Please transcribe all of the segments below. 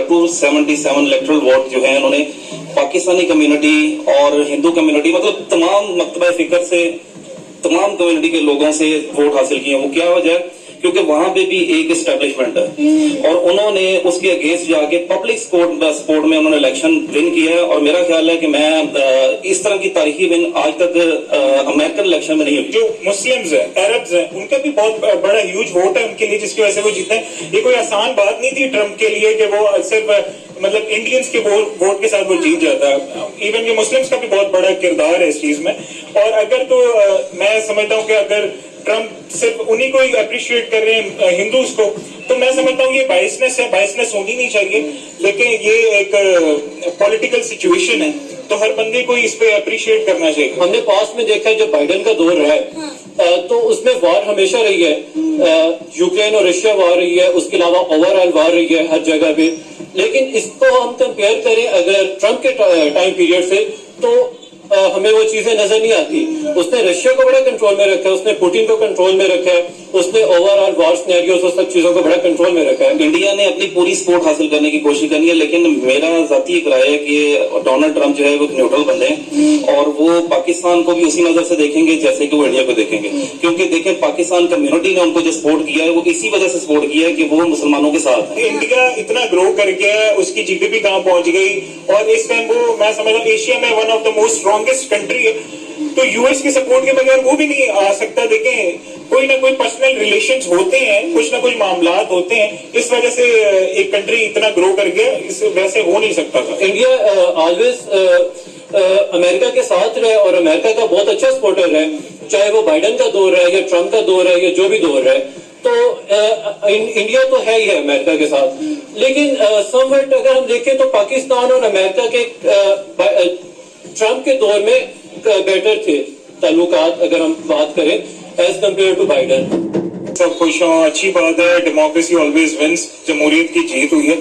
277 electoral vote जो है उन्होंने पाकिस्तानी कम्युनिटी और हिंदू कम्युनिटी मतलब तमाम मकतबा फिक्र से तमाम कम्युनिटी के लोगों से वोट हासिल किए। वो क्या वजह है? क्योंकि वहां पे भी एक एस्टेब्लिशमेंट है और उन्होंने उसके अगेंस्ट जाके पब्लिक सपोर्ट में उन्होंने इलेक्शन विन किया है। और मेरा ख्याल है कि मैं इस तरह की तारीखी विन आज तक अमेरिकन इलेक्शन में नहीं हुई। जो मुस्लिम्स हैं, अरब्स हैं, उनका भी बहुत बड़ा ह्यूज वोट है उनके लिए, जिसकी वजह से वो जीते हैं। ये कोई आसान बात नहीं थी ट्रम्प के लिए कि वो सिर्फ मतलब इंडियंस के वोट के साथ वो जीत जाता है। इवन के मुस्लिम्स का भी बहुत बड़ा किरदार है इस चीज में। और अगर तो मैं समझता हूँ कि अगर ट्रम्प सिर्फ उन्हीं को ही अप्रिशिएट कर रहे हैं हिंदूज को, तो मैं समझता हूँ ये बायसनेस है, बायसनेस होनी नहीं चाहिए। लेकिन ये एक पॉलिटिकल सिचुएशन है, तो हर बंदे को इस पे अप्रिशिएट करना चाहिए। हमने पास में देखा है जब बाइडेन का दौर रहा है तो उसमें वार हमेशा रही है, यूक्रेन और रशिया वार रही है, उसके अलावा ओवरऑल वार रही है हर जगह पे। लेकिन इसको हम कंपेयर करें अगर ट्रम्प के टाइम पीरियड से, तो हमें वो चीजें नजर नहीं आती। उसने रशिया को बड़ा कंट्रोल में रखा है, उसने पुतिन को कंट्रोल में रखा है, उसने ओवरऑल वॉर सिनेरियोस और सब चीजों को बड़ा कंट्रोल में रखा है। इंडिया ने अपनी पूरी सपोर्ट हासिल करने की कोशिश करनी है, लेकिन मेरा जाती एक राय है कि डोनाल्ड ट्रम्प जो है वो न्यूट्रल बंदे हैं और वो पाकिस्तान को भी उसी नजर से देखेंगे जैसे कि वो इंडिया को देखेंगे। क्योंकि देखें, पाकिस्तान कम्युनिटी ने उनको जो सपोर्ट किया है वो इसी वजह से सपोर्ट किया है कि वो मुसलमानों के साथ है। इंडिया इतना ग्रो कर गया, उसकी जीडीपी कहाँ पहुंच गई और इस टाइम वो मैं समझता हूँ एशिया में one of the most strongest country है। तो यूएस के सपोर्ट के बगैर वो भी नहीं आ सकता। देखें, कोई ना कोई पर्सनल रिलेशंस होते हैं, कुछ ना कुछ मामलात होते हैं, इस वजह से एक कंट्री इतना ग्रो कर गया, इस वैसे हो नहीं सकता था। इंडिया ऑलवेज अमेरिका के साथ रहे और अमेरिका का बहुत अच्छा सपोर्टर है, चाहे वो बाइडेन का दौर है या ट्रम्प का दौर है या जो भी दौर है। तो इंडिया तो है ही है अमेरिका के साथ। लेकिन समवट अगर हम देखें तो पाकिस्तान और अमेरिका के ट्रम्प के दौर में बेटर थे ताल्लुकात, अगर हम बात करें एज कम्पेयर टू बाइडेन। सब खुश हों, अच्छी बात है, डेमोक्रेसी ऑलवेज विंस, जमहूरियत की जीत हुई है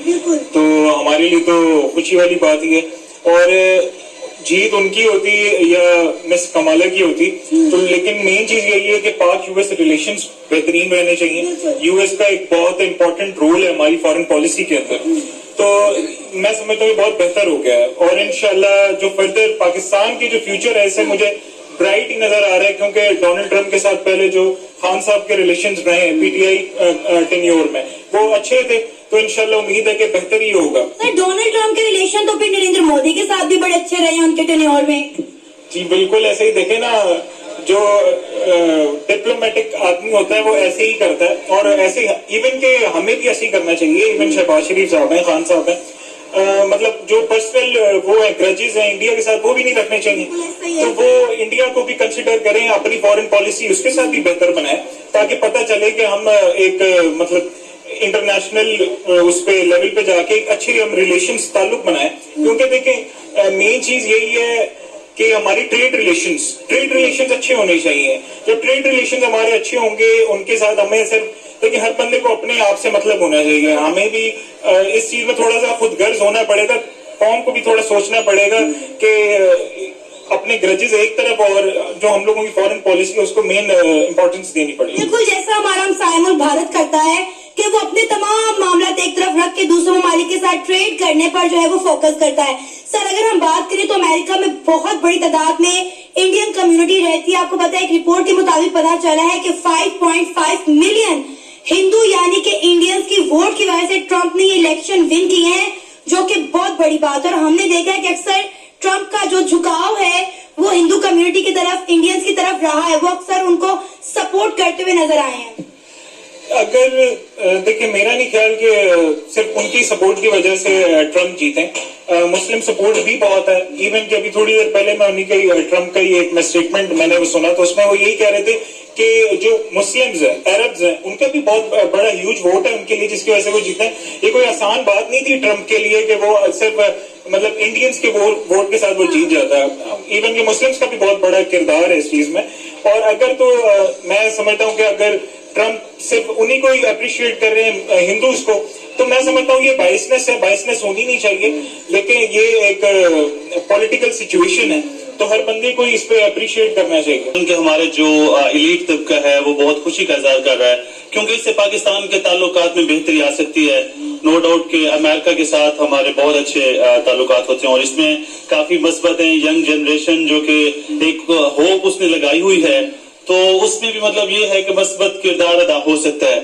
तो हमारे लिए तो खुशी वाली बात ही है। और जीत उनकी होती या मिस कमाला की होती तो, लेकिन मेन चीज यही है कि पाक यूएस रिलेशंस बेहतरीन रहने चाहिए। यूएस का एक बहुत इंपॉर्टेंट रोल है हमारी फॉरेन पॉलिसी के अंदर, तो मैं समझता हूँ बहुत बेहतर हो गया है। और इंशाल्लाह जो फर्दर पाकिस्तान की जो फ्यूचर है इसे मुझे ब्राइट ही नजर आ रहा है, क्योंकि डोनाल्ड ट्रम्प के साथ पहले जो खान साहब के रिलेशंस रहे हैं पीटीआई टेन्योर में वो अच्छे थे, तो इंशाल्लाह उम्मीद है कि बेहतर ही होगा। सर, डोनाल्ड ट्रम्प के रिलेशन तो फिर नरेंद्र मोदी के साथ भी बड़े अच्छे रहे हैं उनके टेन्योर में। जी बिल्कुल, ऐसे ही देखे ना, जो डिप्लोमेटिक आदमी होता है वो ऐसे ही करता है और ऐसे इवन के हमें भी ऐसे ही करना चाहिए। इवन शहबाज शरीफ साहब हैं, खान साहब हैं, मतलब जो पर्सनल वो है ग्रजेस हैं इंडिया के साथ वो भी नहीं रखने चाहिए। तो वो इंडिया को भी कंसिडर करें, अपनी फॉरेन पॉलिसी उसके साथ भी बेहतर बनाए, ताकि पता चले कि हम एक मतलब इंटरनेशनल उस पे लेवल पे जाके एक अच्छे हम रिलेशंस ताल्लुक बनाए। क्योंकि देखें मेन चीज यही है कि हमारी ट्रेड रिलेशंस अच्छे होने चाहिए। जब ट्रेड रिलेशंस हमारे अच्छे होंगे उनके साथ हमें सिर्फ देखिए हर बंदे को अपने आप से मतलब होना चाहिए। हमें भी इस चीज में थोड़ा सा खुद गर्ज होना पड़ेगा, कौम को भी थोड़ा सोचना पड़ेगा कि अपने ग्रजेस एक तरफ और जो हम लोगों की फॉरेन पॉलिसी है उसको मेन इंपॉर्टेंस देनी पड़ेगी। बिल्कुल, जैसा हमारा हमसाया मुल्क भारत करता है कि वो अपने तमाम मामला एक तरफ रख के दूसरे ममालिक के साथ ट्रेड करने पर जो है वो फोकस करता है। सर, अगर हम बात करें तो अमेरिका में बहुत बड़ी तादाद में इंडियन कम्युनिटी रहती है। आपको पता है एक रिपोर्ट के मुताबिक पता चला है कि 5.5 मिलियन हिंदू यानी कि इंडियंस की वोट की वजह से ट्रम्प ने ये इलेक्शन विन किए हैं, जो कि बहुत बड़ी बात है। और हमने देखा है कि अक्सर ट्रम्प का जो झुकाव है वो हिंदू कम्युनिटी की तरफ, इंडियंस की तरफ रहा है, वो अक्सर उनको सपोर्ट करते हुए नजर आए हैं। अगर देखिए मेरा नहीं ख्याल कि सिर्फ उनकी सपोर्ट की वजह से ट्रम्प जीते, मुस्लिम सपोर्ट भी बहुत है। इवन कि अभी थोड़ी देर पहले मैं उन्हीं का ट्रम्प का ही एक स्टेटमेंट मैंने सुना, तो उसमें वो यही कह रहे थे कि जो मुस्लिम्स हैं, अरब्स हैं, उनका भी बहुत बड़ा ह्यूज वोट है उनके लिए, जिसकी वजह से वो जीते। ये कोई आसान बात नहीं थी ट्रम्प के लिए कि वो सिर्फ मतलब इंडियंस के वोट के साथ वो जीत जाता है। इवन कि मुस्लिम्स का भी बहुत बड़ा किरदार है इस चीज में। और अगर तो मैं समझता हूँ कि अगर ट्रम्प सिर्फ उन्हीं को ही अप्रिशिएट कर रहे हैं हिंदूज को, तो मैं समझता हूँ ये बायसनेस है, बायसनेस होनी नहीं चाहिए। लेकिन ये एक पॉलिटिकल सिचुएशन है, تو ہر بندے کو اس پہ اپریشیٹ کرنا چاہیے. کہ ہمارے جو ایلیٹ طبقہ ہے وہ بہت خوشی کا اظہار کر رہا ہے کیونکہ اس سے پاکستان کے تعلقات میں بہتری آ سکتی ہے. نو ڈاؤٹ کہ امریکہ کے ساتھ ہمارے بہت اچھے تعلقات ہوتے ہیں اور اس میں کافی مثبت ہیں. ینگ جنریشن جو کہ ایک ہوپ اس نے لگائی ہوئی ہے تو اس میں بھی مطلب یہ ہے کہ مثبت کردار ادا ہو سکتا ہے.